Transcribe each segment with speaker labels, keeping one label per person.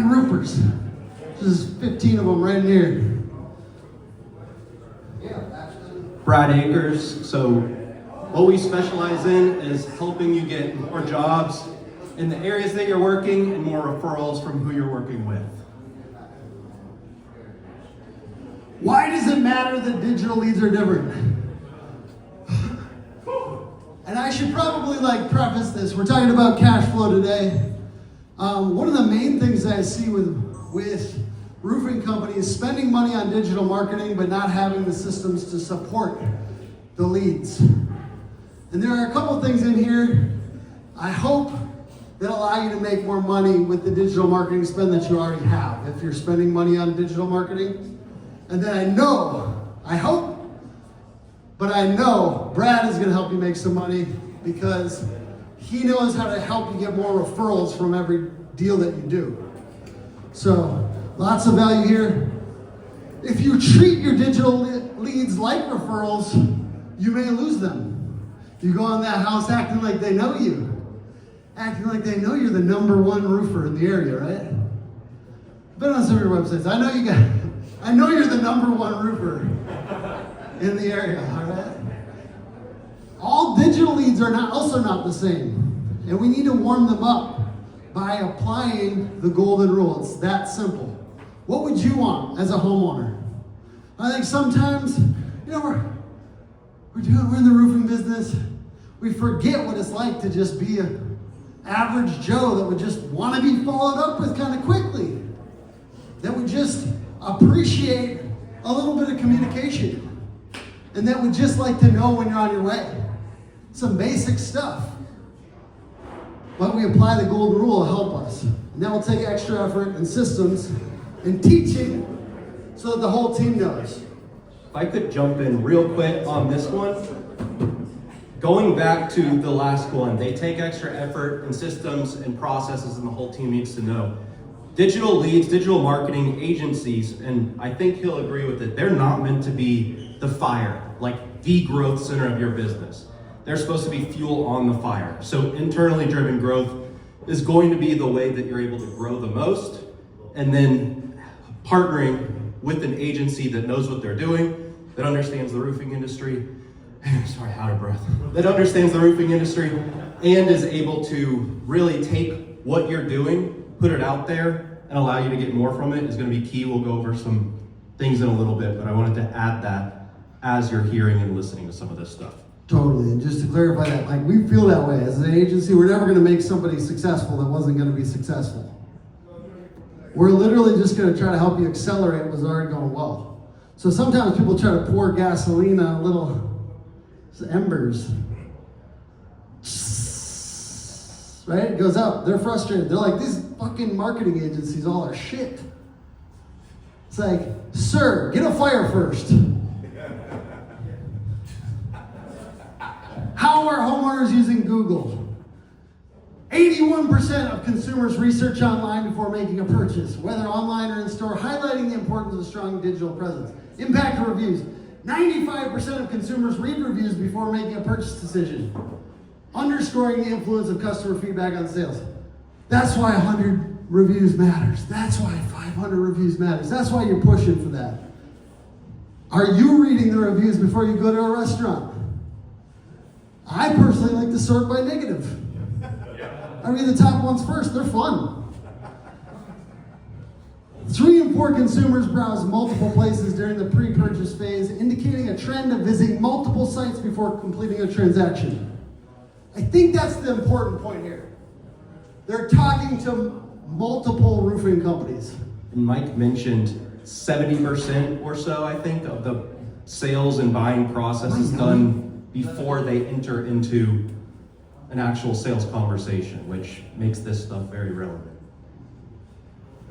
Speaker 1: 9 roofers. There's 15 of them right in here.
Speaker 2: Bradley Akers. So what we specialize in is helping you get more jobs in the areas that you're working and more referrals from who you're working with.
Speaker 1: Why does it matter that digital leads are different? And I should probably preface this. We're talking about cash flow today. One of the main things I see with roofing companies spending money on digital marketing but not having the systems to support the leads. And there are a couple things in here I hope that allow you to make more money with the digital marketing spend that you already have if you're spending money on digital marketing. And then I hope Brad is going to help you make some money because he knows how to help you get more referrals from every deal that you do. So, lots of value here. If you treat your digital leads like referrals, you may lose them. You go on that house acting like they know you. Acting like they know you're the #1 roofer in the area, right? Been on some of your websites. I know you're the #1 roofer in the area, all right? All digital leads are also not the same. And we need to warm them up by applying the golden rule. It's that simple. What would you want as a homeowner? I think sometimes, we're in the roofing business. We forget what it's like to just be an average Joe that would just want to be followed up with kind of quickly. That would just appreciate a little bit of communication. And that would just like to know when you're on your way. Some basic stuff. But we apply the golden rule to help us. And that will take extra effort and systems and teaching so that the whole team knows.
Speaker 2: If I could jump in real quick on this one. Going back to the last one, they take extra effort and systems and processes, and the whole team needs to know. Digital leads, digital marketing agencies, and I think he'll agree with it, they're not meant to be the fire, like the growth center of your business. They're supposed to be fuel on the fire. So internally driven growth is going to be the way that you're able to grow the most, and then partnering with an agency that knows what they're doing, that understands the roofing industry, sorry, out of breath, that understands the roofing industry and is able to really take what you're doing, put it out there, and allow you to get more from it is going to be key. We'll go over some things in a little bit, but I wanted to add that as you're hearing and listening to some of this stuff.
Speaker 1: Totally, and just to clarify that, we feel that way. As an agency, we're never going to make somebody successful that wasn't going to be successful. We're literally just going to try to help you accelerate what's already going well. So sometimes people try to pour gasoline on little embers. Right? It goes up. They're frustrated. They're like, these fucking marketing agencies all are shit. It's like, sir, get a fire first. How are homeowners using Google? 81% of consumers research online before making a purchase, whether online or in store, highlighting the importance of a strong digital presence. Impact of reviews. 95% of consumers read reviews before making a purchase decision, underscoring the influence of customer feedback on sales. That's why 100 reviews matters. That's why 500 reviews matters. That's why you're pushing for that. Are you reading the reviews before you go to a restaurant? I personally like to sort by negative. I read the top ones first. They're fun. 3 in 4 consumers browse multiple places during the pre-purchase phase, indicating a trend of visiting multiple sites before completing a transaction. I think that's the important point here. They're talking to multiple roofing companies.
Speaker 2: And Mike mentioned 70% or so, I think, of the sales and buying process is done before they enter into an actual sales conversation, which makes this stuff very relevant.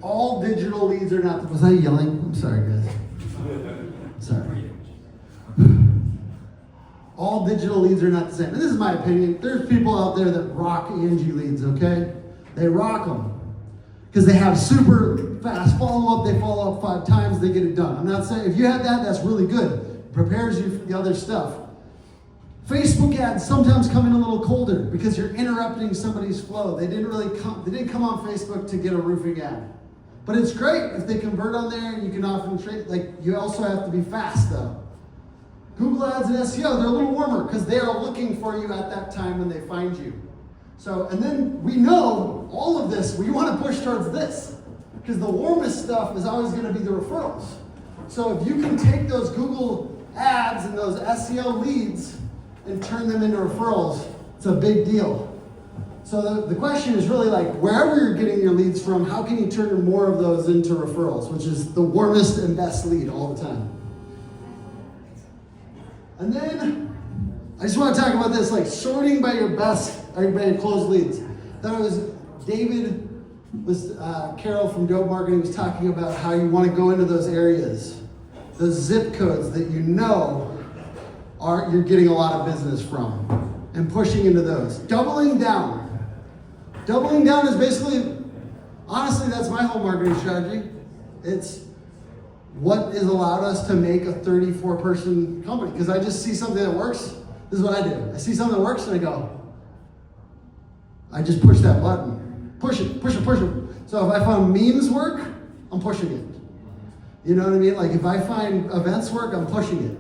Speaker 1: All digital leads are not, was I yelling? I'm sorry, guys. Sorry. All digital leads are not the same. And this is my opinion. There's people out there that rock Angie leads, okay? They rock them. Because they have super fast follow-up. They follow up 5 times, they get it done. I'm not saying, if you have that, that's really good. It prepares you for the other stuff. Facebook ads sometimes come in a little colder because you're interrupting somebody's flow. They didn't come on Facebook to get a roofing ad. But it's great if they convert on there, and you can often trade, like, you also have to be fast though. Google Ads and SEO, they're a little warmer because they are looking for you at that time when they find you. So, and then we know all of this, we want to push towards this because the warmest stuff is always going to be the referrals. So if you can take those Google Ads and those SEO leads and turn them into referrals, it's a big deal. So the question is really like, wherever you're getting your leads from, how can you turn more of those into referrals, which is the warmest and best lead all the time. And then, I just want to talk about this, like sorting by your best, or by your closed leads. That was, Carol from Dope Marketing was talking about how you want to go into those areas, those zip codes that you know you're getting a lot of business from, and pushing into those. Doubling down. Doubling down is basically, honestly, that's my whole marketing strategy. It's what has allowed us to make a 34-person company. Because I just see something that works. This is what I do. I see something that works and I just push that button. Push it, push it, push it. So if I find memes work, I'm pushing it. You know what I mean? Like if I find events work, I'm pushing it.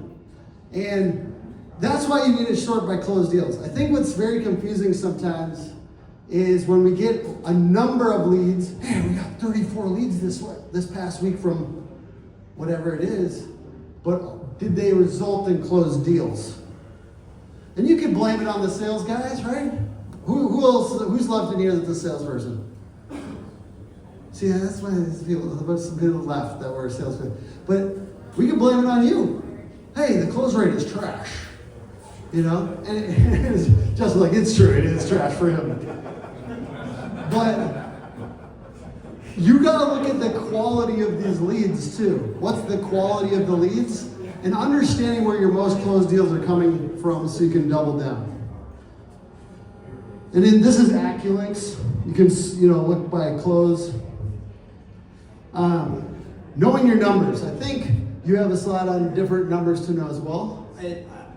Speaker 1: And that's why you need to sort by closed deals. I think what's very confusing sometimes is when we get a number of leads. Hey, we got 34 leads this past week from whatever it is, but did they result in closed deals? And you can blame it on the sales guys, right? Who else? Who's left in here that's a salesperson? See, that's why there's some people left that were salesmen. But we can blame it on you. Hey, the close rate is trash. You know, and it's just like it's true. It is trash for him. But you gotta look at the quality of these leads too. What's the quality of the leads? And understanding where your most closed deals are coming from so you can double down. And then this is AccuLinks. You can look by close. Knowing your numbers. I think you have a slide on different numbers to know as well.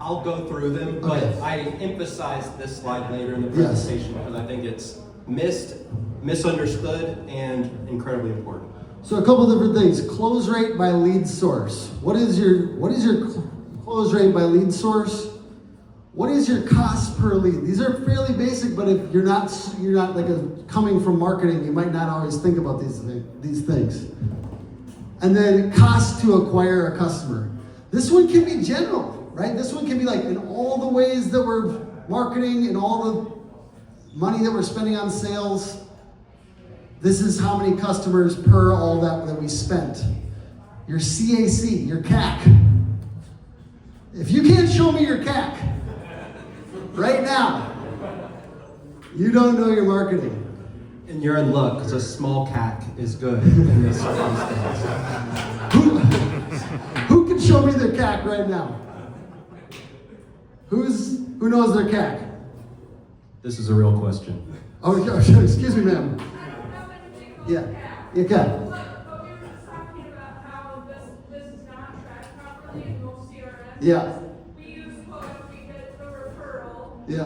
Speaker 2: I'll go through them, but
Speaker 1: Okay.
Speaker 2: I emphasize this slide later in the presentation because I think it's misunderstood, and incredibly important.
Speaker 1: So a couple different things. Close rate by lead source. What is your close rate by lead source? What is your cost per lead? These are fairly basic, but if you're not like coming from marketing, you might not always think about these things. And then cost to acquire a customer. This one can be general, right? This one can be like in all the ways that we're marketing and all the money that we're spending on sales. This is how many customers per all that we spent. Your CAC, your CAC. If you can't show me your CAC right now, you don't know your marketing.
Speaker 2: And you're in luck because a small CAC is good in this circumstance.
Speaker 1: Who can show me their CAC right now? Who knows their CAC?
Speaker 2: This is a real question.
Speaker 1: Oh, excuse me, ma'am. Yeah. You can.
Speaker 3: But we were just talking about how this is not tracked properly in most CRMs.
Speaker 1: Yeah.
Speaker 3: We use what we get the referral
Speaker 1: Yeah.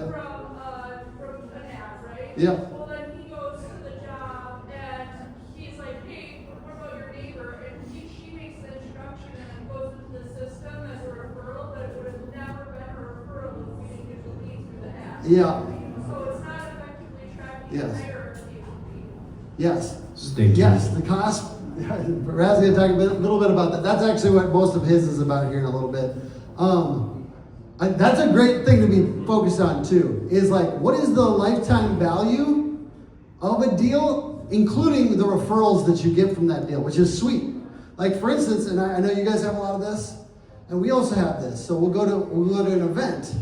Speaker 3: from an ad, right?
Speaker 1: Yeah.
Speaker 3: Well, then he goes to the job and he's like, hey, what about your neighbor? And she makes the introduction and it goes into the system as a referral, but it would have never been a referral if we didn't get the lead through the ad.
Speaker 1: Yeah.
Speaker 3: So it's not effectively tracking
Speaker 1: Yes.
Speaker 3: the hierarchy.
Speaker 1: Yes.
Speaker 2: Stay tuned.
Speaker 1: Yes, the cost. Raz's going to talk a little bit about that. That's actually what most of his is about here in a little bit. That's a great thing to be focused on too, is like, what is the lifetime value of a deal, including the referrals that you get from that deal, which is sweet. Like for instance, and I know you guys have a lot of this, and we also have this. So we'll go to an event,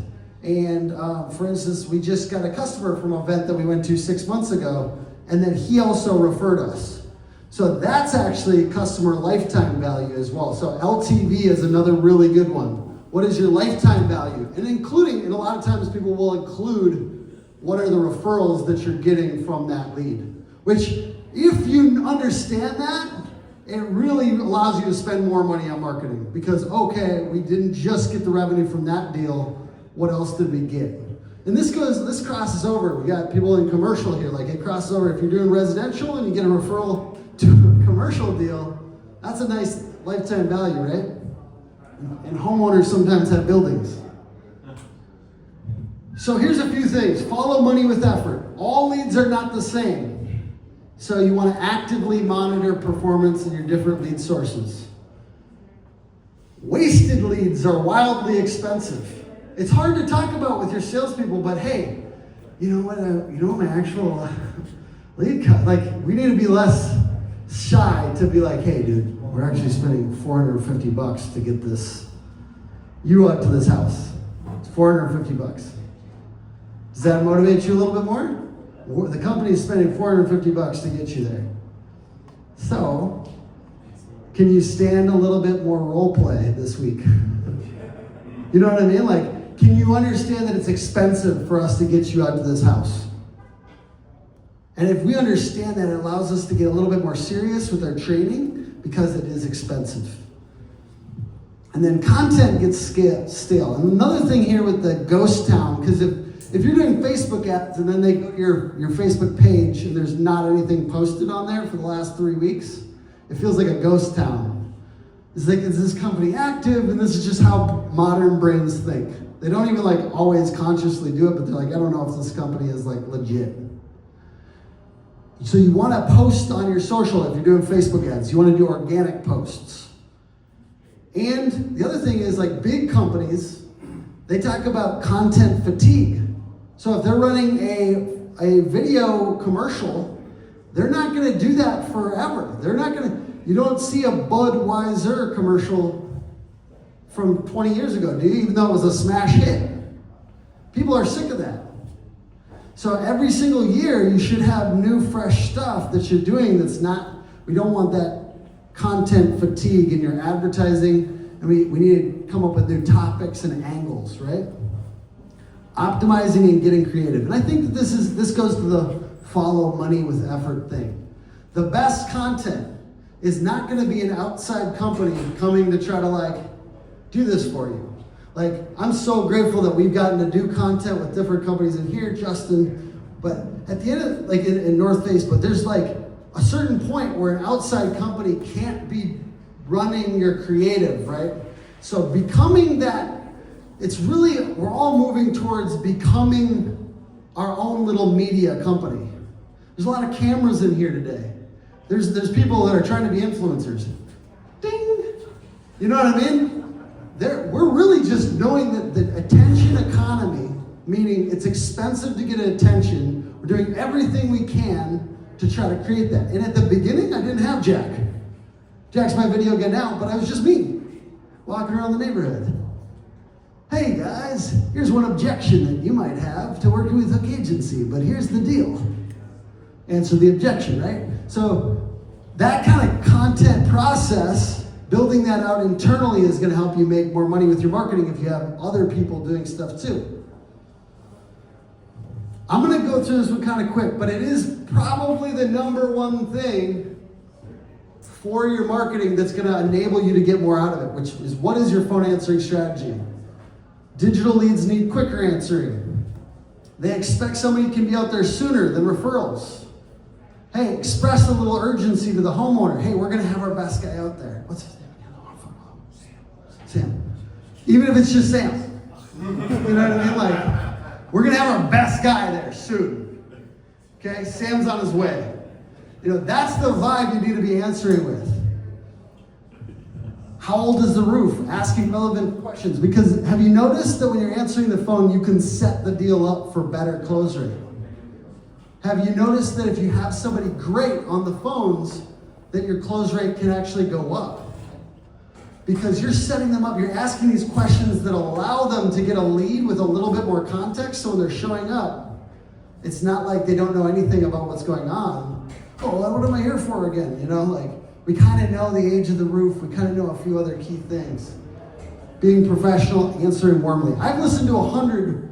Speaker 1: and for instance, we just got a customer from an event that we went to 6 months ago, and then he also referred us. So that's actually customer lifetime value as well. So LTV is another really good one. What is your lifetime value? And a lot of times people will include what are the referrals that you're getting from that lead. Which, if you understand that, it really allows you to spend more money on marketing. Because, okay, we didn't just get the revenue from that deal, what else did we get? And this crosses over. We got people in commercial here, like it crosses over. If you're doing residential and you get a referral to a commercial deal, that's a nice lifetime value, right? And homeowners sometimes have buildings. So here's a few things. Follow money with effort. All leads are not the same. So you want to actively monitor performance in your different lead sources. Wasted leads are wildly expensive. It's hard to talk about with your salespeople, but hey, you know what my actual lead cut, like we need to be less shy to be like, hey dude, we're actually spending $450 to get you out to this house. It's $450. Does that motivate you a little bit more? The company is spending $450 to get you there. So, can you stand a little bit more role play this week? You know what I mean? Like, can you understand that it's expensive for us to get you out to this house? And if we understand that, it allows us to get a little bit more serious with our training because it is expensive. And then content gets stale. And another thing here with the ghost town, because if you're doing Facebook ads and then they go to your Facebook page and there's not anything posted on there for the last 3 weeks, it feels like a ghost town. It's like, is this company active? And this is just how modern brains think. They don't even like always consciously do it, but they're like, I don't know if this company is like legit. So you want to post on your social if you're doing Facebook ads. You want to do organic posts. And the other thing is like big companies, they talk about content fatigue. So if they're running a video commercial, they're not going to do that forever. You don't see a Budweiser commercial from 20 years ago, do you? Even though it was a smash hit. People are sick of that. So every single year you should have new fresh stuff that you're doing we don't want that content fatigue in your advertising, and we need to come up with new topics and angles, right? Optimizing and getting creative. And I think that this goes to the follow money with effort thing. The best content is not going to be an outside company coming to try to like do this for you. Like, I'm so grateful that we've gotten to do content with different companies in here, Justin, but at the end of, like in North Face, but there's like a certain point where an outside company can't be running your creative, right? So becoming that, we're all moving towards becoming our own little media company. There's a lot of cameras in here today. There's people that are trying to be influencers. Ding! You know what I mean? We're really just knowing that the attention economy, meaning it's expensive to get attention, we're doing everything we can to try to create that. And at the beginning, I didn't have Jack. Jack's my video guy now, but I was just me, walking around the neighborhood. Hey guys, here's one objection that you might have to working with Hook Agency, but here's the deal. Answer the objection, right? So that kind of content process, building that out internally is going to help you make more money with your marketing if you have other people doing stuff too. I'm going to go through this one kind of quick, but it is probably the number one thing for your marketing that's going to enable you to get more out of it, which is, what is your phone answering strategy? Digital leads need quicker answering. They expect somebody can be out there sooner than referrals. Hey, express a little urgency to the homeowner. Hey, we're going to have our best guy out there. What's his name again? Sam. Even if it's just Sam. You know what I mean? Like, we're going to have our best guy there soon. Okay? Sam's on his way. You know, that's the vibe you need to be answering with. How old is the roof? Asking relevant questions. Because have you noticed that when you're answering the phone, you can set the deal up for better close rate? Have you noticed that if you have somebody great on the phones, that your close rate can actually go up? Because you're setting them up, you're asking these questions that allow them to get a lead with a little bit more context, so when they're showing up, it's not like they don't know anything about what's going on. Oh, well, what am I here for again? You know, like, we kind of know the age of the roof, we kind of know a few other key things. Being professional, answering warmly. I've listened to 100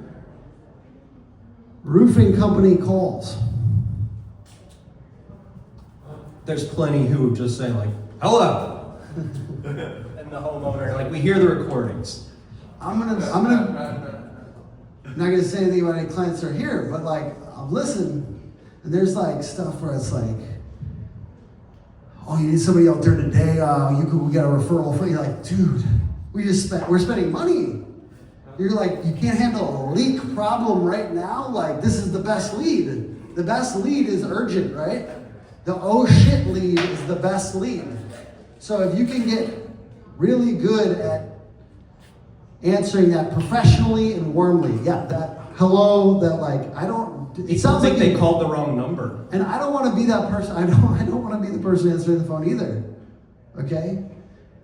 Speaker 1: roofing company calls.
Speaker 2: There's plenty who would just say like, hello. And the homeowner, like, we hear the recordings.
Speaker 1: I'm not gonna say anything about any clients that are here, but like, I've listened, and there's like stuff where it's like, oh, you need somebody out there today, we got a referral for you. You're like, dude, we're spending money. You're like, you can't handle a leak problem right now? Like, this is the best lead. The best lead is urgent, right? The oh shit lead is the best lead. So if you can get really good at answering that professionally and warmly, yeah, that hello, that like, it sounds like
Speaker 2: they called the wrong number.
Speaker 1: And I don't want to be that person. I don't want to be the person answering the phone either. Okay?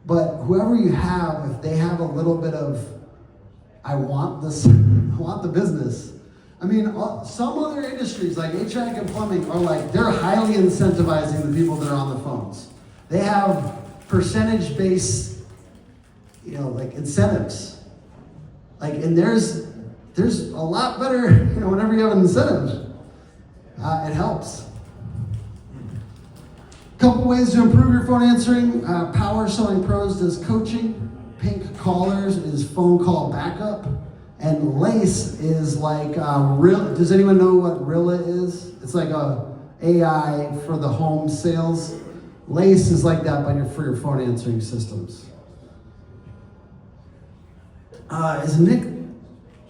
Speaker 1: But whoever you have, if they have a little bit of, I want this, I want the business. I mean, some other industries like HVAC and plumbing are like, they're highly incentivizing the people that are on the phones. They have percentage-based, like incentives. Like, and there's a lot better, whenever you have incentives, it helps. Couple ways to improve your phone answering. Power Selling Pros does coaching. Pink Callers is phone call backup. And Lace is like, does anyone know what Rilla is? It's like a AI for the home sales. Lace is like that, but for your phone answering systems. Is Nick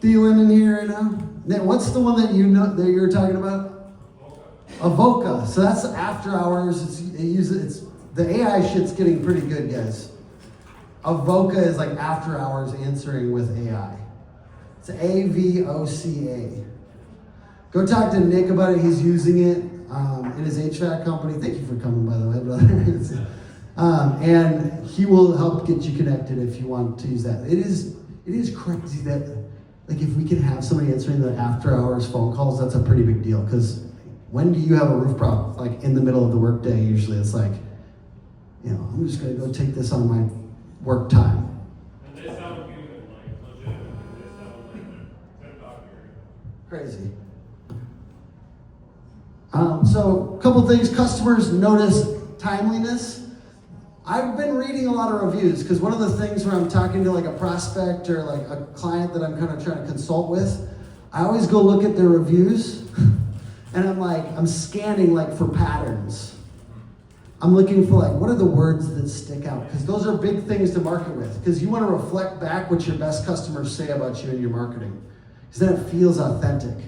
Speaker 1: Thielen in here right now? Nick, what's the one that that you're talking about? Avoca. So that's after hours. It's the AI shit's getting pretty good, guys. Avoca is like after hours answering with AI. It's AVOCA. Go talk to Nick about it. He's using it in his HVAC company. Thank you for coming, by the way, brother. And he will help get you connected if you want to use that. It is crazy that, like, if we can have somebody answering the after hours phone calls, that's a pretty big deal. Because when do you have a roof problem? Like in the middle of the workday, usually it's like, I'm just gonna go take this on my work time.
Speaker 4: And they sound human, like legit. They sound like they're talking.
Speaker 1: Crazy. So a couple things. Customers notice timeliness. I've been reading a lot of reviews because one of the things when I'm talking to like a prospect or like a client that I'm kind of trying to consult with, I always go look at their reviews and I'm scanning like for patterns. I'm looking for like, what are the words that stick out? Because those are big things to market with. Because you want to reflect back what your best customers say about you in your marketing. Because then it feels authentic.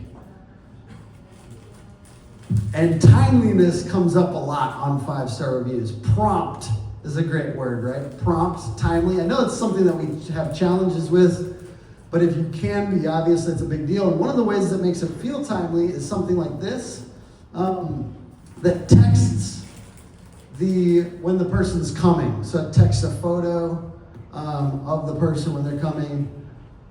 Speaker 1: And timeliness comes up a lot on 5-star reviews. Prompt is a great word, right? Prompt, timely. I know it's something that we have challenges with, but if you can be, obviously it's a big deal. And one of the ways that makes it feel timely is something like this, that texts when the person's coming. So it texts a photo of the person when they're coming.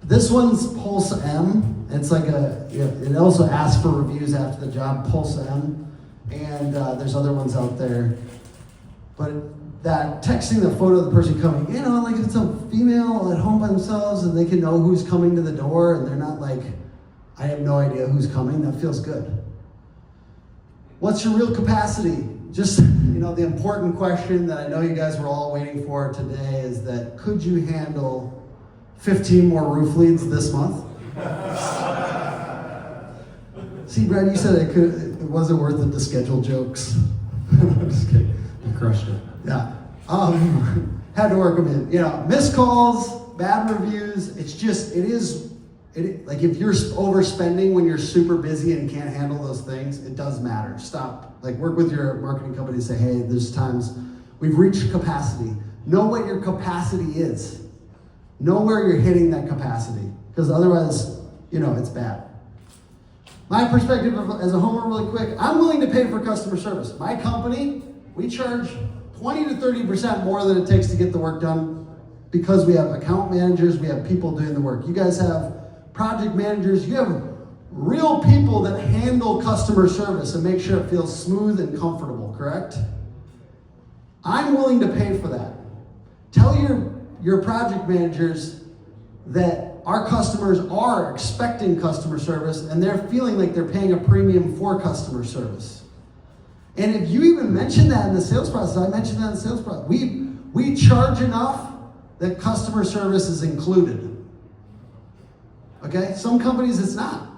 Speaker 1: This one's Pulse M. It's like it also asks for reviews after the job, Pulse M. And there's other ones out there. But that texting the photo of the person coming, like if it's a female at home by themselves and they can know who's coming to the door and they're not like, I have no idea who's coming, that feels good. What's your real capacity? Just, the important question that I know you guys were all waiting for today is that could you handle 15 more roof leads this month? See, Brad, you said it wasn't worth it to schedule jokes. I'm just kidding.
Speaker 2: You crushed it.
Speaker 1: Yeah. Had to work them in. Missed calls, bad reviews. Like if you're overspending when you're super busy and can't handle those things, it does matter. Stop. Like work with your marketing company and say, hey, there's times we've reached capacity. Know what your capacity is. Know where you're hitting that capacity. Because otherwise, it's bad. My perspective as a homeowner really quick, I'm willing to pay for customer service. My company, we charge 20 to 30% more than it takes to get the work done because we have account managers, we have people doing the work. You guys have project managers, you have real people that handle customer service and make sure it feels smooth and comfortable, correct? I'm willing to pay for that. Tell your project managers that our customers are expecting customer service and they're feeling like they're paying a premium for customer service. And if you even mention that in the sales process, I mentioned that in the sales process, we charge enough that customer service is included. Okay? Some companies it's not.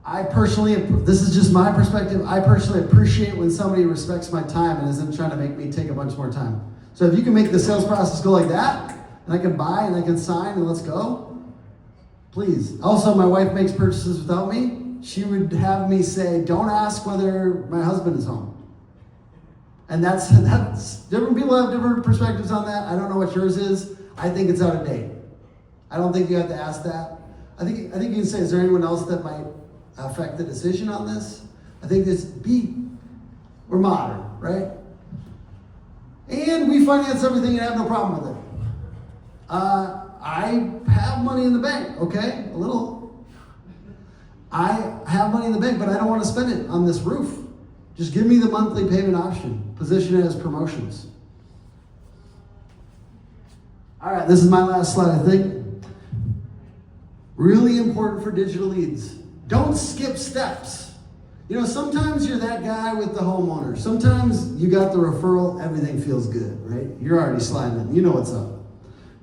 Speaker 1: I personally, this is just my perspective, I personally appreciate when somebody respects my time and isn't trying to make me take a bunch more time. So if you can make the sales process go like that, and I can buy and I can sign and let's go, please. Also, my wife makes purchases without me. She would have me say, don't ask whether my husband is home. And that's different people have different perspectives on that. I don't know what yours is. I think it's out of date. I don't think you have to ask that. I think you can say, is there anyone else that might affect the decision on this? I think we're modern, right? And we finance everything and have no problem with it. I have money in the bank, okay? A little. I have money in the bank, but I don't want to spend it on this roof. Just give me the monthly payment option. Position it as promotions. All right, this is my last slide, I think. Really important for digital leads. Don't skip steps. You know, sometimes you're that guy with the homeowner. Sometimes you got the referral, everything feels good, right? You're already sliding. You know what's up.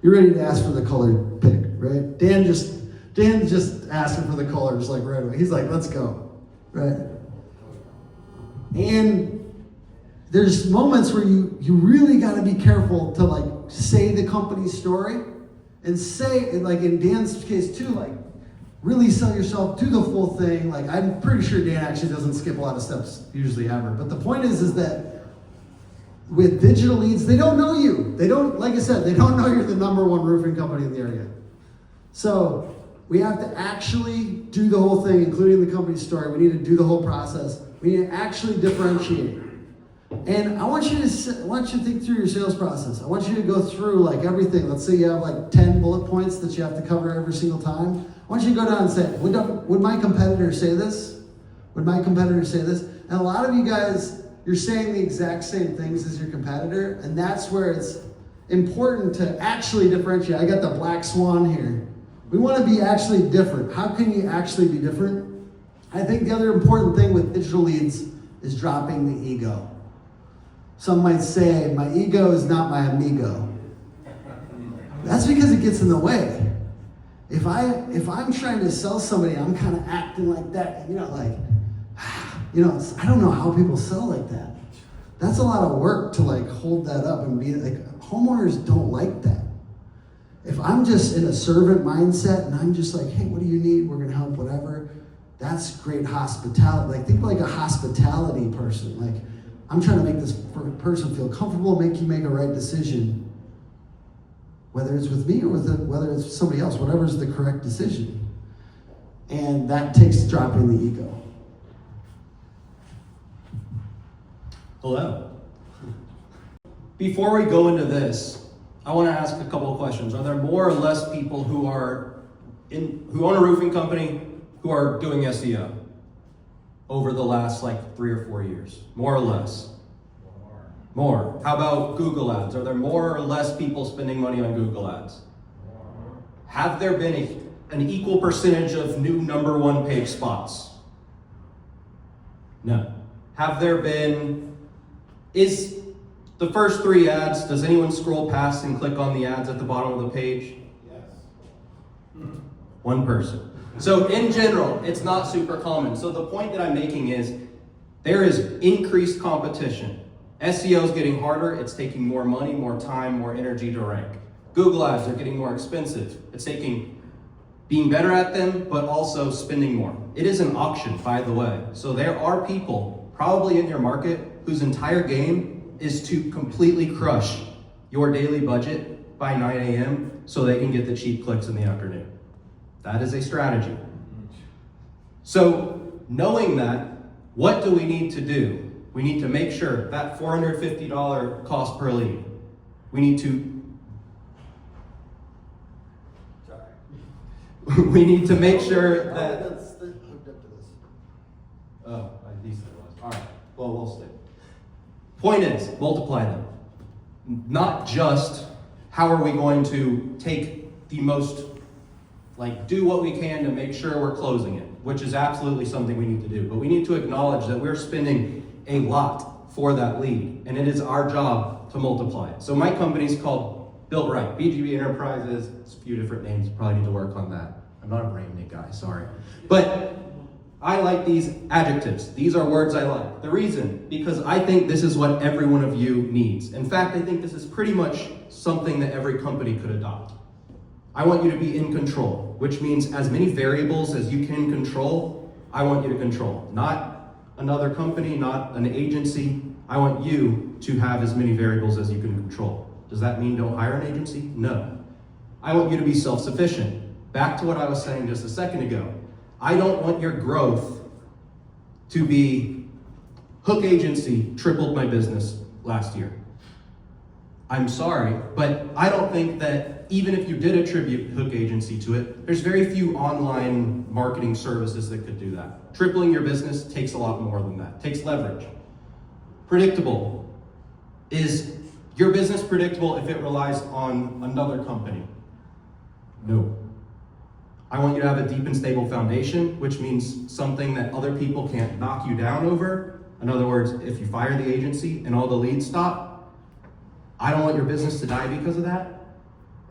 Speaker 1: You're ready to ask for the colored pick, right? Dan just asking for the colors like right away. He's like, let's go, right? And there's moments where you really got to be careful to like say the company's story and say, like in Dan's case too, like really sell yourself, do the full thing. Like I'm pretty sure Dan actually doesn't skip a lot of steps usually ever. But the point is that with digital leads, they don't know you. They don't, like I said, they don't know you're the #1 roofing company in the area. So we have to actually do the whole thing, including the company story. We need to do the whole process. We need to actually differentiate. And I want you to think through your sales process. I want you to go through like everything. Let's say you have like 10 bullet points that you have to cover every single time. I want you to go down and say, would my competitor say this? Would my competitor say this? And a lot of you guys, you're saying the exact same things as your competitor, and that's where it's important to actually differentiate. I got the black swan here. We want to be actually different. How can you actually be different? I think the other important thing with digital leads is dropping the ego. Some might say, my ego is not my amigo. That's because it gets in the way. If I'm trying to sell somebody, I'm kind of acting like that, I don't know how people sell like that. That's a lot of work to like hold that up and be like, homeowners don't like that. If I'm just in a servant mindset and I'm just like, hey, what do you need? We're gonna help, whatever. That's great hospitality. Like think like a hospitality person. Like I'm trying to make this person feel comfortable, make you make a right decision, whether it's with me or whether it's somebody else, whatever's the correct decision. And that takes dropping the ego.
Speaker 2: Hello. Before we go into this, I want to ask a couple of questions. Are there more or less people who own a roofing company who are doing SEO over the last like 3 or 4 years? More or less? More. How about Google Ads? Are there more or less people spending money on Google Ads? Have there been an equal percentage of new #1 page spots? No. Have there been, is the first 3 ads, does anyone scroll past and click on the ads at the bottom of the page? Yes. 1 person. So in general, it's not super common. So the point that I'm making is there is increased competition. SEO is getting harder. It's taking more money, more time, more energy to rank. Google ads are getting more expensive. It's taking being better at them, but also spending more. It is an auction, by the way. So there are people probably in your market whose entire game is to completely crush your daily budget by 9 a.m. so they can get the cheap clicks in the afternoon. That is a strategy. So knowing that, what do we need to do? We need to make sure that $450 cost per lead. We need to make sure that.
Speaker 1: That's hooked up to this.
Speaker 2: Oh, I these was. All right. Well, we'll stick. Point is, multiply them. Not just how are we going to take the most, like do what we can to make sure we're closing it, which is absolutely something we need to do. But we need to acknowledge that we're spending a lot for that lead, and it is our job to multiply it. So my company's called Built Right, BGB Enterprises. It's a few different names, probably need to work on that. I'm not a branding guy, sorry. But I like these adjectives. These are words I like. The reason, because I think this is what every one of you needs. In fact, I think this is pretty much something that every company could adopt. I want you to be in control, which means as many variables as you can control, I want you to control. Not another company, not an agency. I want you to have as many variables as you can control. Does that mean don't hire an agency? No. I want you to be self-sufficient. Back to what I was saying just a second ago. I don't want your growth to be Hook Agency tripled my business last year. I'm sorry, but I don't think that even if you did attribute Hook Agency to it, there's very few online marketing services that could do that. Tripling your business takes a lot more than that. Takes leverage. Predictable. Is your business predictable if it relies on another company? No. I want you to have a deep and stable foundation, which means something that other people can't knock you down over. In other words, if you fire the agency and all the leads stop, I don't want your business to die because of that.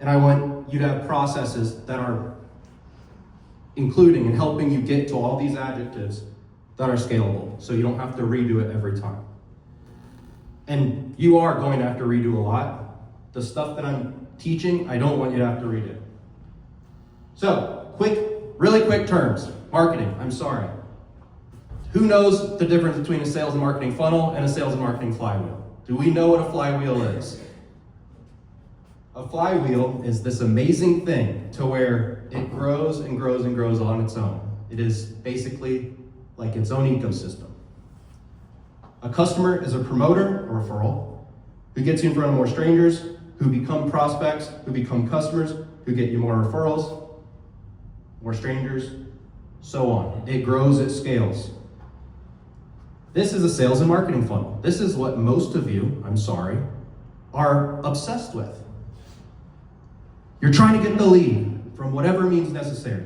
Speaker 2: And I want you to have processes that are including and helping you get to all these adjectives that are scalable, so you don't have to redo it every time. And you are going to have to redo a lot. The stuff that I'm teaching, I don't want you to have to redo. So, really quick terms. Marketing, I'm sorry. Who knows the difference between a sales and marketing funnel and a sales and marketing flywheel? Do we know what a flywheel is? A flywheel is this amazing thing to where it grows and grows and grows on its own. It is basically like its own ecosystem. A customer is a promoter, a referral, who gets you in front of more strangers, who become prospects, who become customers, who get you more referrals, more strangers, so on. It grows, it scales. This is a sales and marketing funnel. This is what most of you, I'm sorry, are obsessed with. You're trying to get the lead from whatever means necessary.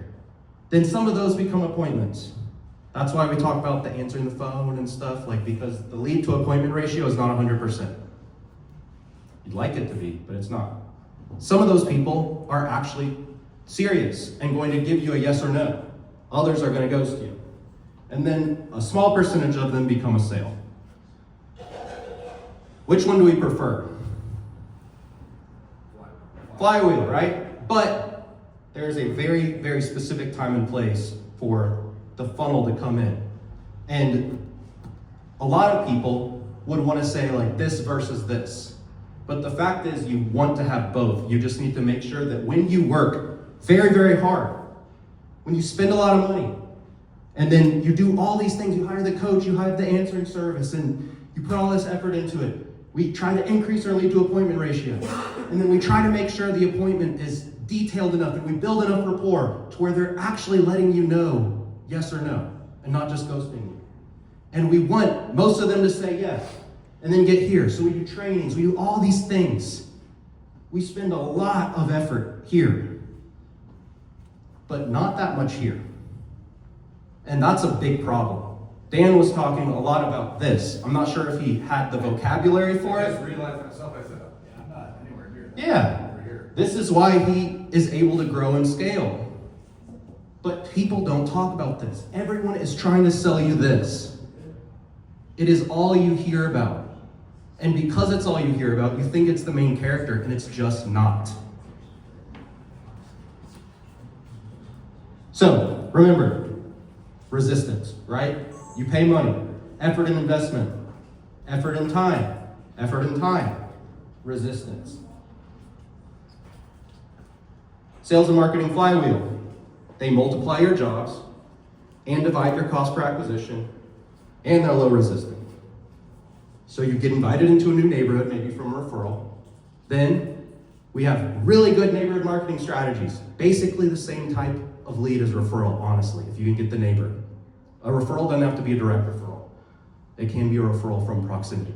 Speaker 2: Then some of those become appointments. That's why we talk about the answering the phone and stuff, because the lead to appointment ratio is not 100%. You'd like it to be, but it's not. Some of those people are actually serious and going to give you a yes or no. Others are going to ghost you. And then a small percentage of them become a sale. Which one do we prefer? Flywheel, right? But there's a very, very specific time and place for the funnel to come in. And a lot of people would want to say this versus this. But the fact is you want to have both. You just need to make sure that when you work very, very hard, when you spend a lot of money, and then you do all these things, you hire the coach, you hire the answering service, and you put all this effort into it. We try to increase our lead to appointment ratio. And then we try to make sure the appointment is detailed enough and we build enough rapport to where they're actually letting you know yes or no, and not just ghosting you. And we want most of them to say yes, and then get here. So we do trainings, we do all these things. We spend a lot of effort here, but not that much here. And that's a big problem. Dan was talking a lot about this. I'm not sure if he had the vocabulary for it.
Speaker 5: I just realized myself, I said, yeah, I'm not anywhere near that.
Speaker 2: Yeah.
Speaker 5: Over here.
Speaker 2: This is why he is able to grow and scale. But people don't talk about this. Everyone is trying to sell you this. It is all you hear about. And because it's all you hear about, you think it's the main character, and it's just not. So, remember, resistance, right? You pay money, effort and investment, effort and time, resistance. Sales and marketing flywheel. They multiply your jobs and divide your cost per acquisition, and they're low resistant. So you get invited into a new neighborhood, maybe from a referral. Then we have really good neighborhood marketing strategies. Basically the same type of lead as referral, honestly, if you can get the neighbor. A referral doesn't have to be a direct referral. It can be a referral from proximity.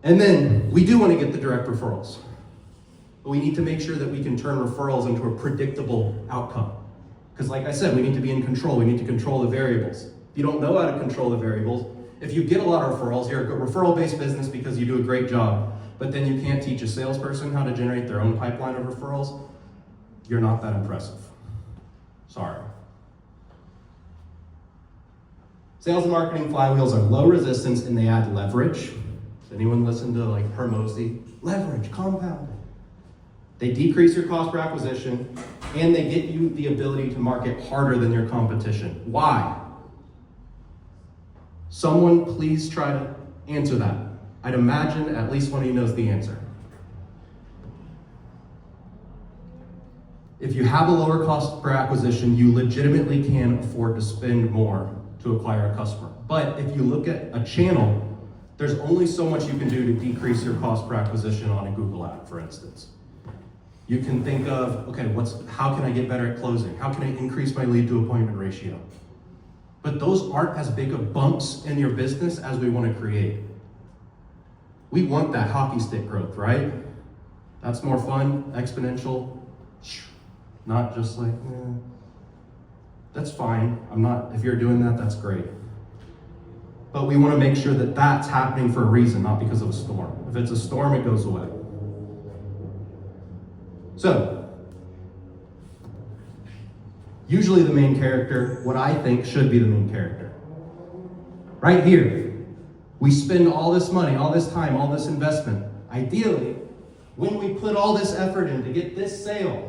Speaker 2: And then we do want to get the direct referrals. But we need to make sure that we can turn referrals into a predictable outcome. Because like I said, we need to be in control. We need to control the variables. If you don't know how to control the variables, if you get a lot of referrals, you're a referral-based business because you do a great job, but then you can't teach a salesperson how to generate their own pipeline of referrals, you're not that impressive. Sorry. Sales and marketing flywheels are low resistance and they add leverage. Does anyone listen to like Hermosi? Leverage, compounding. They decrease your cost per acquisition and they get you the ability to market harder than your competition. Why? Someone please try to answer that. I'd imagine at least one of you knows the answer. If you have a lower cost per acquisition, you legitimately can afford to spend more to acquire a customer. But if you look at a channel, there's only so much you can do to decrease your cost per acquisition on a Google ad, for instance. You can think of, okay, how can I get better at closing? How can I increase my lead to appointment ratio? But those aren't as big of bumps in your business as we want to create. We want that hockey stick growth, right? That's more fun, exponential, not just like, that's fine. If you're doing that, that's great. But we want to make sure that that's happening for a reason, not because of a storm. If it's a storm, it goes away. So, usually the main character, what I think should be the main character. Right here, we spend all this money, all this time, all this investment. Ideally, when we put all this effort in to get this sale,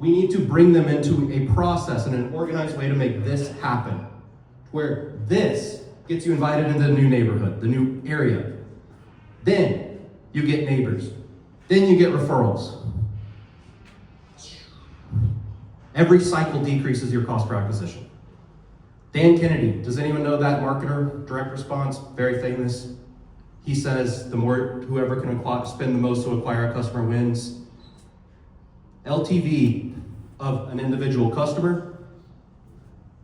Speaker 2: we need to bring them into a process and an organized way to make this happen. Where this gets you invited into the new neighborhood, the new area. Then you get neighbors. Then you get referrals. Every cycle decreases your cost per acquisition. Dan Kennedy, does anyone know that marketer, direct response, very famous? He says whoever can spend the most to acquire a customer wins. LTV of an individual customer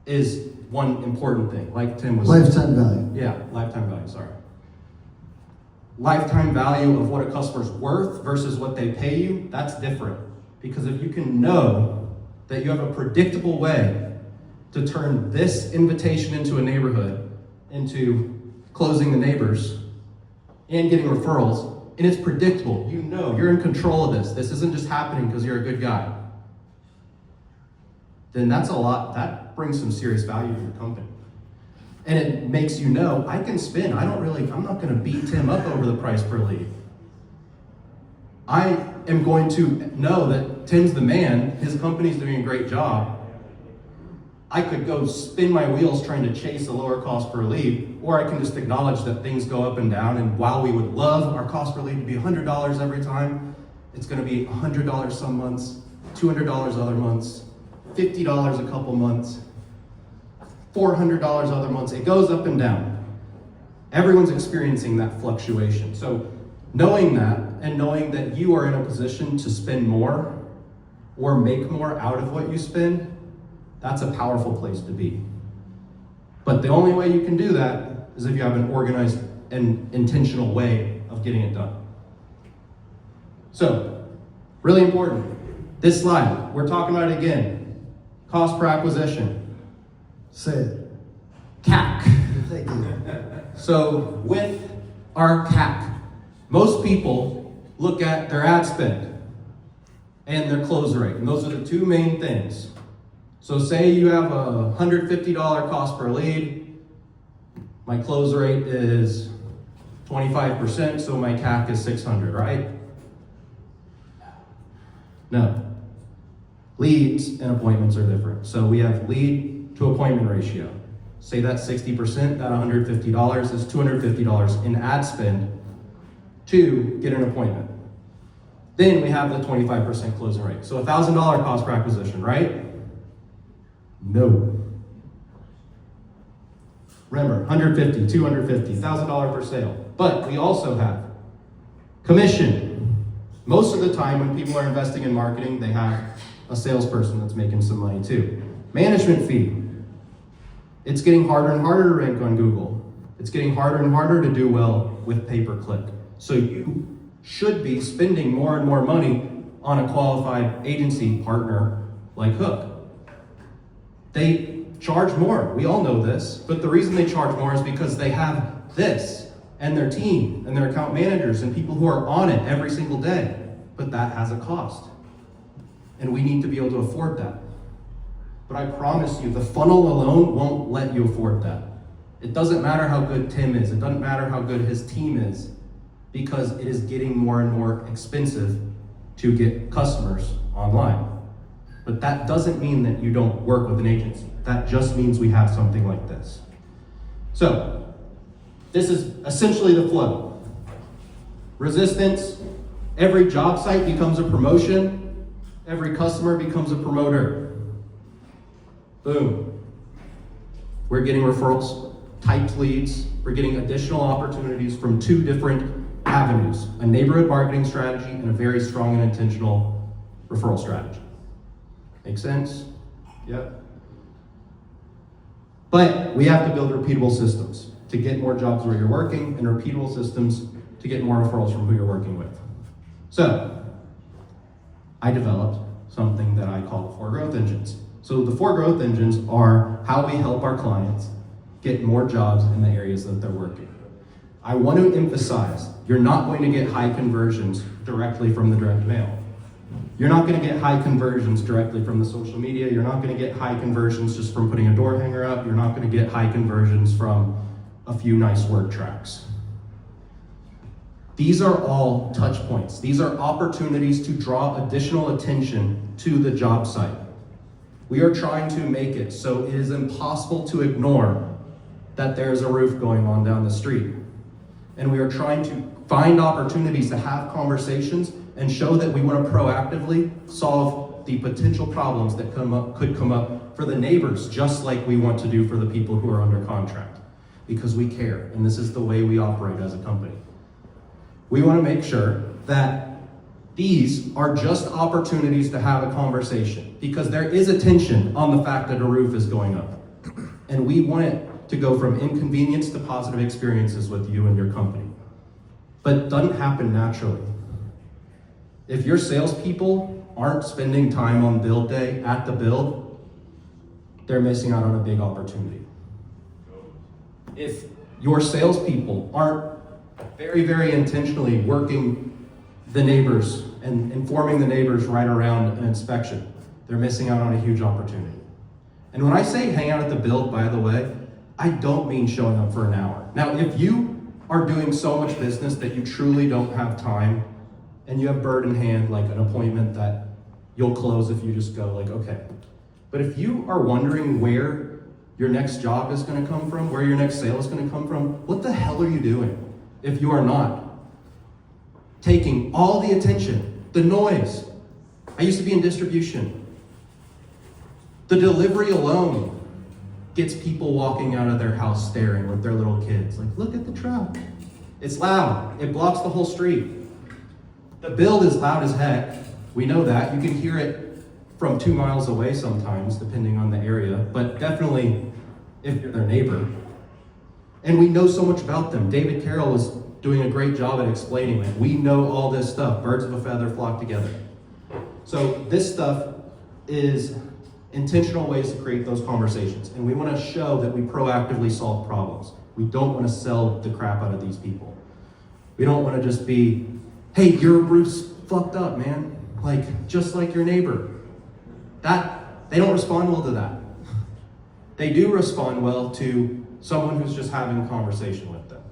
Speaker 2: is one important thing, like Tim was saying.
Speaker 1: Lifetime value.
Speaker 2: Yeah, lifetime value, sorry. Lifetime value of what a customer's worth versus what they pay you, that's different. Because if you can know that you have a predictable way to turn this invitation into a neighborhood, into closing the neighbors, and getting referrals, and it's predictable, you know, you're in control of this. This isn't just happening because you're a good guy. Then that's a lot, that brings some serious value to your company. And it makes you know, I can spin. I'm not gonna beat Tim up over the price per lead. I am going to know that Tim's the man, his company's doing a great job. I could go spin my wheels trying to chase a lower cost per lead, or I can just acknowledge that things go up and down, and while we would love our cost per lead to be $100 every time, it's gonna be $100 some months, $200 other months, $50 a couple months, $400 other months. It goes up and down. Everyone's experiencing that fluctuation. So knowing that, and knowing that you are in a position to spend more or make more out of what you spend, that's a powerful place to be. But the only way you can do that is if you have an organized and intentional way of getting it done. So, really important. This slide, we're talking about it again. Cost per acquisition.
Speaker 1: Say it.
Speaker 2: CAC.
Speaker 1: Thank you.
Speaker 2: So with our CAC, most people look at their ad spend and their close rate. And those are the two main things. So say you have a $150 cost per lead. My close rate is 25%, so my CAC is 600, right? No. Leads and appointments are different. So we have lead to appointment ratio. Say that's 60%, that $150 is $250 in ad spend to get an appointment. Then we have the 25% closing rate. So $1,000 cost per acquisition, right? No. Remember, $150, $250, $1,000 per sale. But we also have commission. Most of the time when people are investing in marketing, they have a salesperson that's making some money too. Management fee. It's getting harder and harder to rank on Google. It's getting harder and harder to do well with pay-per-click. So you should be spending more and more money on a qualified agency partner like Hook. They charge more. We all know this, but the reason they charge more is because they have this and their team and their account managers and people who are on it every single day. But that has a cost. And we need to be able to afford that. But I promise you, the funnel alone won't let you afford that. It doesn't matter how good Tim is, it doesn't matter how good his team is, because it is getting more and more expensive to get customers online. But that doesn't mean that you don't work with an agency. That just means we have something like this. So, this is essentially the flow. Resistance, every job site becomes a promotion, every customer becomes a promoter. Boom. We're getting referrals, typed leads, we're getting additional opportunities from 2 different avenues, a neighborhood marketing strategy and a very strong and intentional referral strategy. Make sense? Yep. But we have to build repeatable systems to get more jobs where you're working and repeatable systems to get more referrals from who you're working with. So, I developed something that I call the 4 growth engines. So the 4 growth engines are how we help our clients get more jobs in the areas that they're working. I want to emphasize, you're not going to get high conversions directly from the direct mail. You're not going to get high conversions directly from the social media. You're not going to get high conversions just from putting a door hanger up. You're not going to get high conversions from a few nice word tracks. These are all touch points. These are opportunities to draw additional attention to the job site. We are trying to make it so it is impossible to ignore that there's a roof going on down the street. And we are trying to find opportunities to have conversations and show that we want to proactively solve the potential problems that could come up for the neighbors, just like we want to do for the people who are under contract, because we care, and this is the way we operate as a company. We want to make sure that these are just opportunities to have a conversation, because there is attention on the fact that a roof is going up, and we want it to go from inconvenience to positive experiences with you and your company. But it doesn't happen naturally. If your salespeople aren't spending time on build day at the build, they're missing out on a big opportunity. If your salespeople aren't very, very intentionally working the neighbors and informing the neighbors right around an inspection, they're missing out on a huge opportunity. And when I say hang out at the build, by the way, I don't mean showing up for an hour. Now, if you are doing so much business that you truly don't have time, and you have bird in hand, like an appointment that you'll close if you just go like, okay. But if you are wondering where your next job is gonna come from, where your next sale is gonna come from, what the hell are you doing if you are not taking all the attention, the noise? I used to be in distribution. The delivery alone gets people walking out of their house staring with their little kids. Like, look at the truck. It's loud, it blocks the whole street. The build is loud as heck. We know that. You can hear it from 2 miles away sometimes, depending on the area, but definitely if you're their neighbor. And we know so much about them. David Carroll is doing a great job at explaining it. We know all this stuff. Birds of a feather flock together. So this stuff is intentional ways to create those conversations. And we want to show that we proactively solve problems. We don't want to sell the crap out of these people. We don't want to just be, hey, your roof's fucked up, man. Like, just like your neighbor. They don't respond well to that. They do respond well to someone who's just having a conversation with them.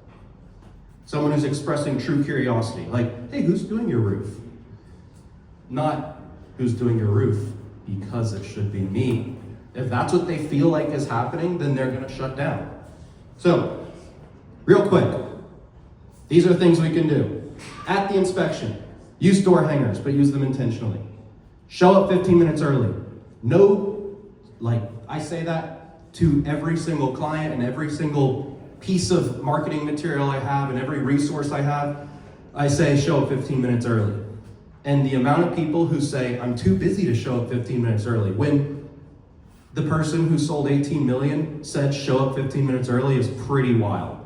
Speaker 2: Someone who's expressing true curiosity. Like, hey, who's doing your roof? Not who's doing your roof, because it should be me. If that's what they feel like is happening, then they're gonna shut down. So, real quick, these are things we can do. At the inspection, use door hangers, but use them intentionally. Show up 15 minutes early. I say that to every single client and every single piece of marketing material I have and every resource I have. I say show up 15 minutes early. And the amount of people who say, I'm too busy to show up 15 minutes early, when the person who sold 18 million said show up 15 minutes early, is pretty wild.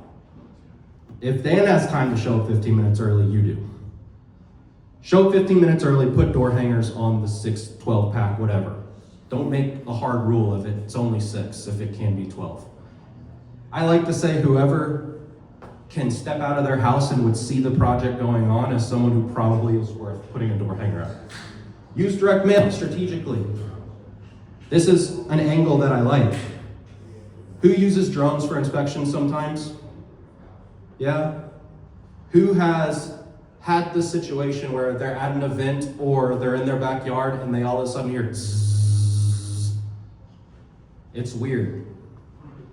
Speaker 2: If Dan has time to show up 15 minutes early, you do. Show up 15 minutes early, put door hangers on the 6, 12 pack, whatever. Don't make a hard rule of it. It's only 6 if it can be 12. I like to say whoever can step out of their house and would see the project going on is someone who probably is worth putting a door hanger up. Use direct mail strategically. This is an angle that I like. Who uses drones for inspection sometimes? Yeah? Who has had the situation where they're at an event or they're in their backyard and they all of a sudden hear tss? It's weird.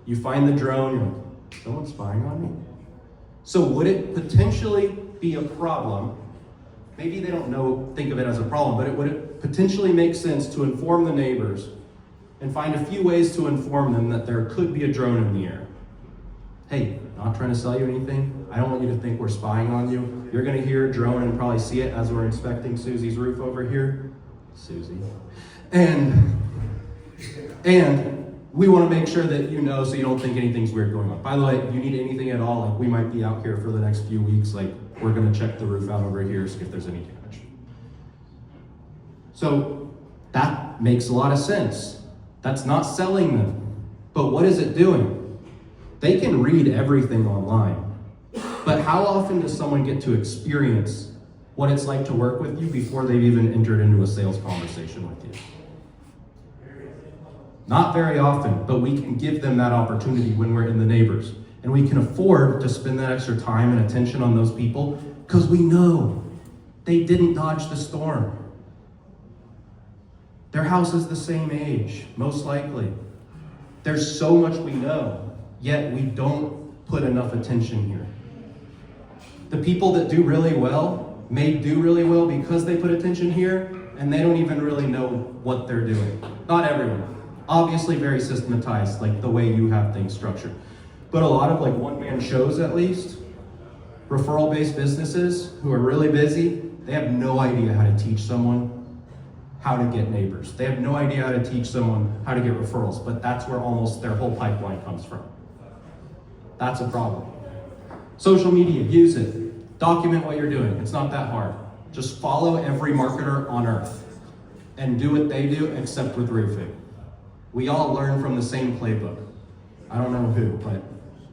Speaker 2: You find the drone, you're like, someone's spying on me? So would it potentially be a problem? Maybe they don't think of it as a problem, but would it potentially make sense to inform the neighbors and find a few ways to inform them that there could be a drone in the air? Hey, not trying to sell you anything. I don't want you to think we're spying on you. You're gonna hear a drone and probably see it as we're inspecting Susie's roof over here. Susie. And we want to make sure that you know so you don't think anything's weird going on. By the way, if you need anything at all, like we might be out here for the next few weeks, like we're gonna check the roof out over here, see if there's any damage. So that makes a lot of sense. That's not selling them. But what is it doing? They can read everything online. But how often does someone get to experience what it's like to work with you before they've even entered into a sales conversation with you? Not very often, but we can give them that opportunity when we're in the neighbors. And we can afford to spend that extra time and attention on those people because we know they didn't dodge the storm. Their house is the same age, most likely. There's so much we know, yet we don't put enough attention here. The people that do really well may do really well because they put attention here, and they don't even really know what they're doing. Not everyone. Obviously very systematized, like the way you have things structured. But a lot of like one-man shows at least, referral-based businesses who are really busy, they have no idea how to teach someone how to get neighbors. They have no idea how to teach someone how to get referrals, but that's where almost their whole pipeline comes from. That's a problem. Social media, use it. Document what you're doing. It's not that hard. Just follow every marketer on earth and do what they do except with roofing. We all learn from the same playbook. I don't know who, but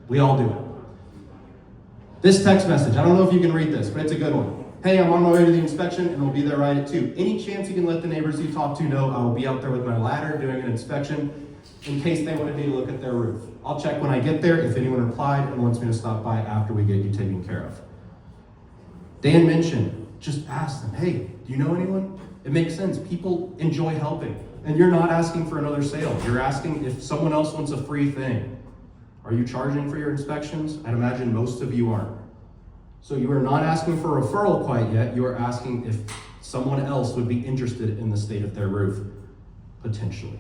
Speaker 2: we all do it. This text message, I don't know if you can read this, but it's a good one. Hey, I'm on my way to the inspection and we'll be there right at 2. Any chance you can let the neighbors you talk to know I will be out there with my ladder doing an inspection in case they wanted me to look at their roof. I'll check when I get there if anyone replied and wants me to stop by after we get you taken care of. Dan mentioned, just ask them, hey, do you know anyone? It makes sense. People enjoy helping. And you're not asking for another sale. You're asking if someone else wants a free thing. Are you charging for your inspections? I'd imagine most of you aren't. So you are not asking for a referral quite yet. You are asking if someone else would be interested in the state of their roof, potentially.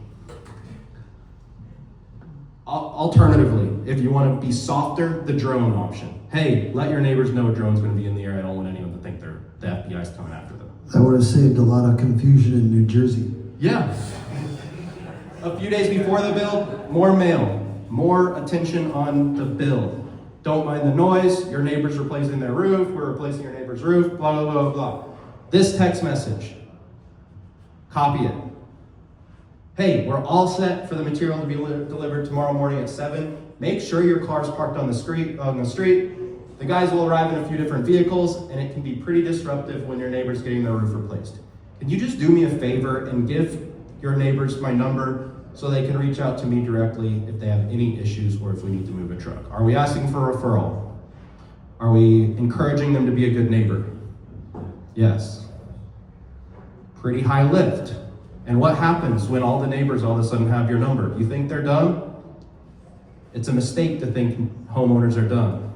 Speaker 2: Alternatively, if you want to be softer, the drone option. Hey, let your neighbors know a drone's going to be in the air. I don't want anyone to think the FBI's coming after them.
Speaker 1: That would have saved a lot of confusion in New Jersey.
Speaker 2: Yeah. A few days before the build, more mail, more attention on the build. Don't mind the noise, your neighbor's replacing their roof, we're replacing your neighbor's roof, blah, blah, blah, blah. This text message, copy it. Hey, we're all set for the material to be delivered tomorrow morning at 7. Make sure your car's parked on the street. The guys will arrive in a few different vehicles, and it can be pretty disruptive when your neighbor's getting their roof replaced. Can you just do me a favor and give your neighbors my number so they can reach out to me directly if they have any issues or if we need to move a truck? Are we asking for a referral? Are we encouraging them to be a good neighbor? Yes. Pretty high lift. And what happens when all the neighbors all of a sudden have your number? You think they're dumb? It's a mistake to think homeowners are dumb.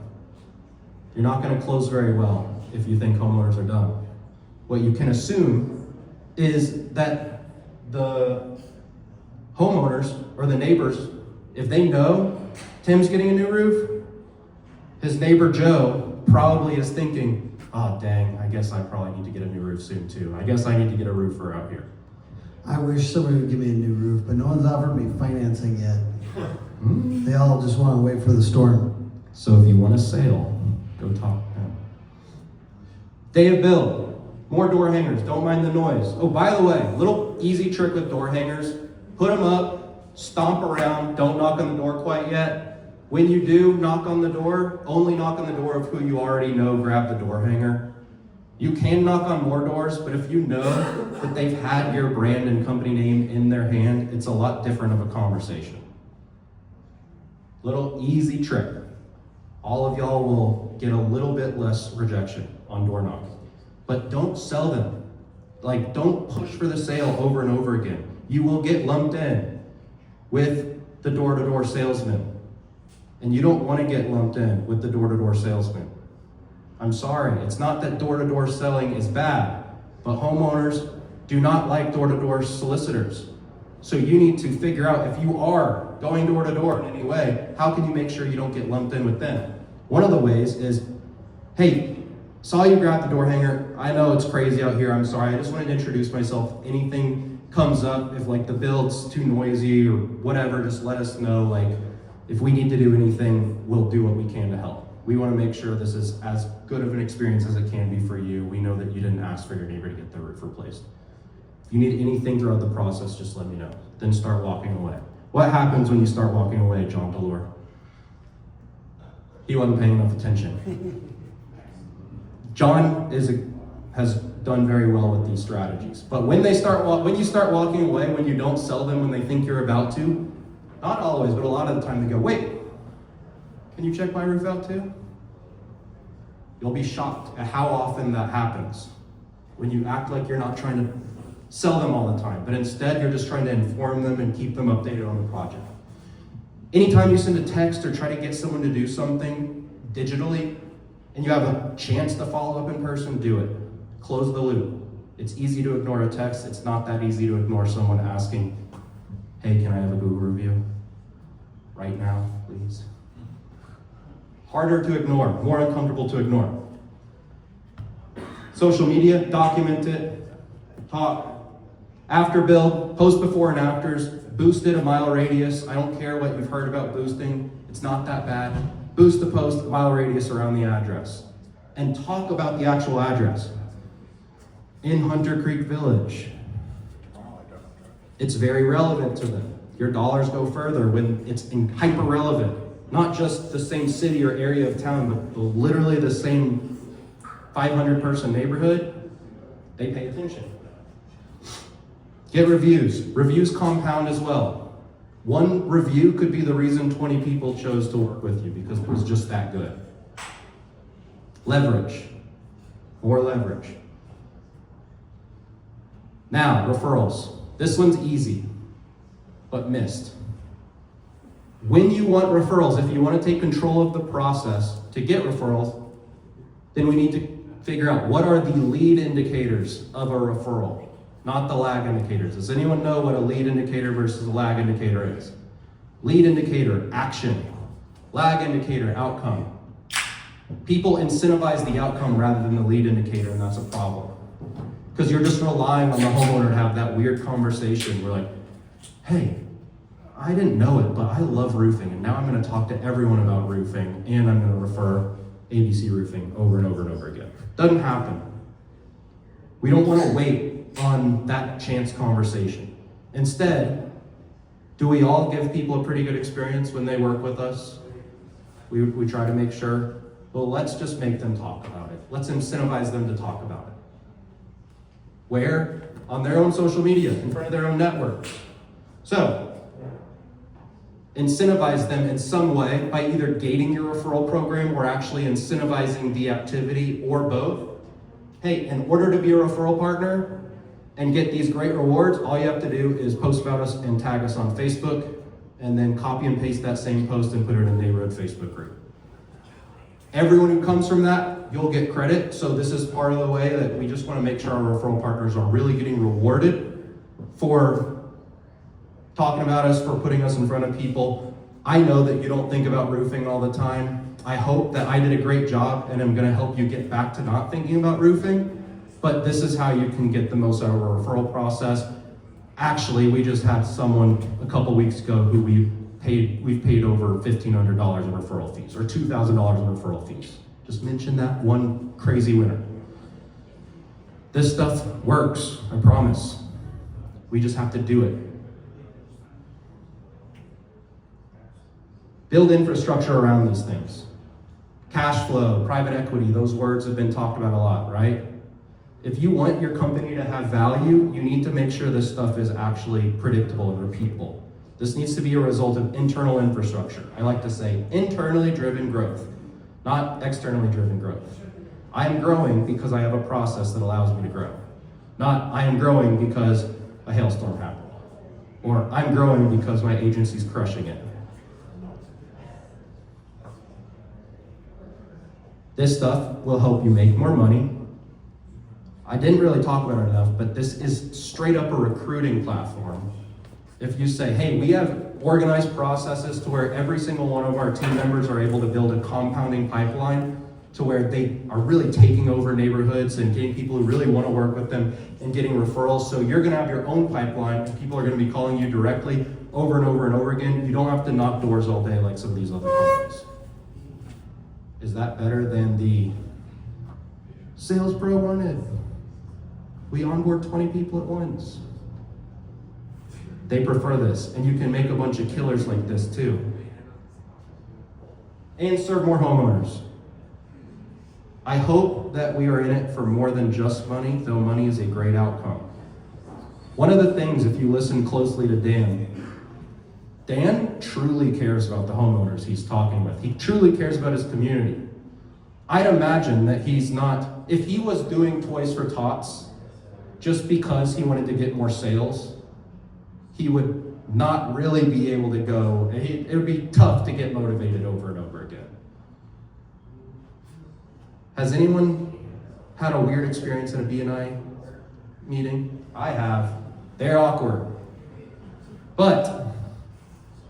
Speaker 2: You're not going to close very well if you think homeowners are dumb. What you can assume is that the homeowners or the neighbors, if they know Tim's getting a new roof, his neighbor Joe probably is thinking, oh dang, I guess I probably need to get a new roof soon too. I guess I need to get a roofer out here.
Speaker 1: I wish somebody would give me a new roof, but no one's offered me financing yet. They all just want to wait for the storm.
Speaker 2: So if you want a sale, go talk to them. Day of build, more door hangers, don't mind the noise. Oh, by the way, little easy trick with door hangers, put them up, stomp around, don't knock on the door quite yet. When you do knock on the door, only knock on the door of who you already know, grab the door hanger. You can knock on more doors, but if you know that they've had your brand and company name in their hand, it's a lot different of a conversation. Little easy trick. All of y'all will get a little bit less rejection on door knocking. But don't sell them. Like, don't push for the sale over and over again. You will get lumped in with the door-to-door salesman. And you don't want to get lumped in with the door-to-door salesman. I'm sorry, it's not that door-to-door selling is bad, but homeowners do not like door-to-door solicitors. So you need to figure out, if you are going door-to-door in any way, how can you make sure you don't get lumped in with them? One of the ways is, hey, saw you grab the door hanger. I know it's crazy out here, I'm sorry. I just wanted to introduce myself. Anything comes up, if like the build's too noisy or whatever, just let us know. Like, if we need to do anything, we'll do what we can to help. We want to make sure this is as good of an experience as it can be for you. We know that you didn't ask for your neighbor to get the roof replaced. If you need anything throughout the process, just let me know. Then start walking away. What happens when you start walking away, John Delore? He wasn't paying enough attention. John has done very well with these strategies. But when you start walking away, when you don't sell them when they think you're about to, not always, but a lot of the time they go, wait, can you check my roof out too? You'll be shocked at how often that happens when you act like you're not trying to sell them all the time, but instead you're just trying to inform them and keep them updated on the project. Anytime you send a text or try to get someone to do something digitally, and you have a chance to follow up in person, do it. Close the loop. It's easy to ignore a text. It's not that easy to ignore someone asking, hey, can I have a Google review? Right now, please. Harder to ignore, more uncomfortable to ignore. Social media, document it, talk. After build, post before and afters, boost it a mile radius. I don't care what you've heard about boosting. It's not that bad. Boost the post a mile radius around the address. And talk about the actual address. In Hunter Creek Village. It's very relevant to them. Your dollars go further when it's hyper relevant. Not just the same city or area of town, but literally the same 500 person neighborhood. They pay attention. Get reviews. Reviews compound as well. One review could be the reason 20 people chose to work with you because it was just that good. Leverage. More leverage. Now, referrals. This one's easy, but missed. When you want referrals, if you want to take control of the process to get referrals, then we need to figure out what are the lead indicators of a referral, not the lag indicators. Does anyone know what a lead indicator versus a lag indicator is? Lead indicator, action. Lag indicator, outcome. People incentivize the outcome rather than the lead indicator, and that's a problem. Because you're just relying on the homeowner to have that weird conversation where like, hey, I didn't know it, but I love roofing, and now I'm going to talk to everyone about roofing, and I'm going to refer ABC Roofing over and over and over again. Doesn't happen. We don't want to wait on that chance conversation. Instead, do we all give people a pretty good experience when they work with us? We try to make sure. Well, let's just make them talk about it. Let's incentivize them to talk about it. Where? On their own social media, in front of their own network. So, incentivize them in some way by either gating your referral program or actually incentivizing the activity or both. Hey, in order to be a referral partner and get these great rewards, all you have to do is post about us and tag us on Facebook and then copy and paste that same post and put it in a neighborhood Facebook group. Everyone who comes from that, you'll get credit. So this is part of the way that we just want to make sure our referral partners are really getting rewarded for talking about us, for putting us in front of people. I know that you don't think about roofing all the time. I hope that I did a great job and I'm going to help you get back to not thinking about roofing. But this is how you can get the most out of our referral process. Actually, we just had someone a couple weeks ago who we've paid over $1,500 in referral fees or $2,000 in referral fees. Just mention that one crazy winner. This stuff works, I promise. We just have to do it. Build infrastructure around these things. Cash flow, private equity, those words have been talked about a lot, right? If you want your company to have value, you need to make sure this stuff is actually predictable and repeatable. This needs to be a result of internal infrastructure. I like to say internally driven growth, not externally driven growth. I am growing because I have a process that allows me to grow. Not I am growing because a hailstorm happened. Or I'm growing because my agency's crushing it. This stuff will help you make more money. I didn't really talk about it enough, but this is straight up a recruiting platform. If you say, hey, we have organized processes to where every single one of our team members are able to build a compounding pipeline to where they are really taking over neighborhoods and getting people who really want to work with them and getting referrals. So you're going to have your own pipeline and people are going to be calling you directly over and over and over again. You don't have to knock doors all day like some of these other companies. Is that better than the sales pro wanted? We onboard 20 people at once. They prefer this, and you can make a bunch of killers like this too. And serve more homeowners. I hope that we are in it for more than just money, though money is a great outcome. One of the things, if you listen closely to Dan truly cares about the homeowners he's talking with. He truly cares about his community. I'd imagine that he's not, if he was doing Toys for Tots just because he wanted to get more sales, he would not really be able to go, it would be tough to get motivated over and over again. Has anyone had a weird experience at a BNI meeting? I have. They're awkward. But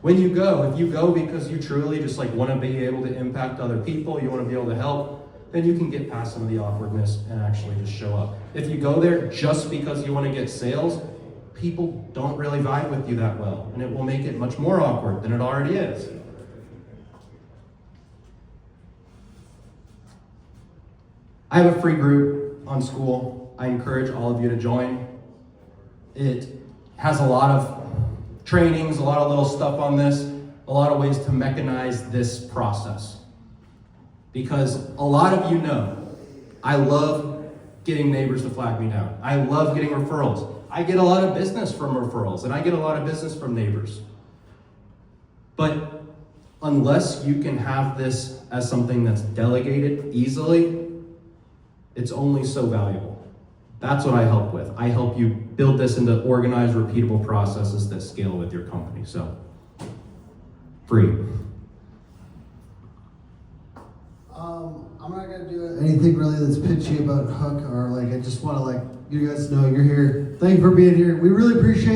Speaker 2: when you go, if you go because you truly just want to be able to impact other people, you want to be able to help, then you can get past some of the awkwardness and actually just show up. If you go there just because you want to get sales, people don't really vibe with you that well, and it will make it much more awkward than it already is. I have a free group on school. I encourage all of you to join. It has a lot of trainings, a lot of little stuff on this, a lot of ways to mechanize this process. Because a lot of you know, I love getting neighbors to flag me down. I love getting referrals. I get a lot of business from referrals, and I get a lot of business from neighbors. But unless you can have this as something that's delegated easily, it's only so valuable. That's what I help with. I help you build this into organized, repeatable processes that scale with your company. So, free.
Speaker 1: I'm not gonna do anything really that's pitchy about Huck or I just want to you guys know you're here. Thank you for being here. We really appreciate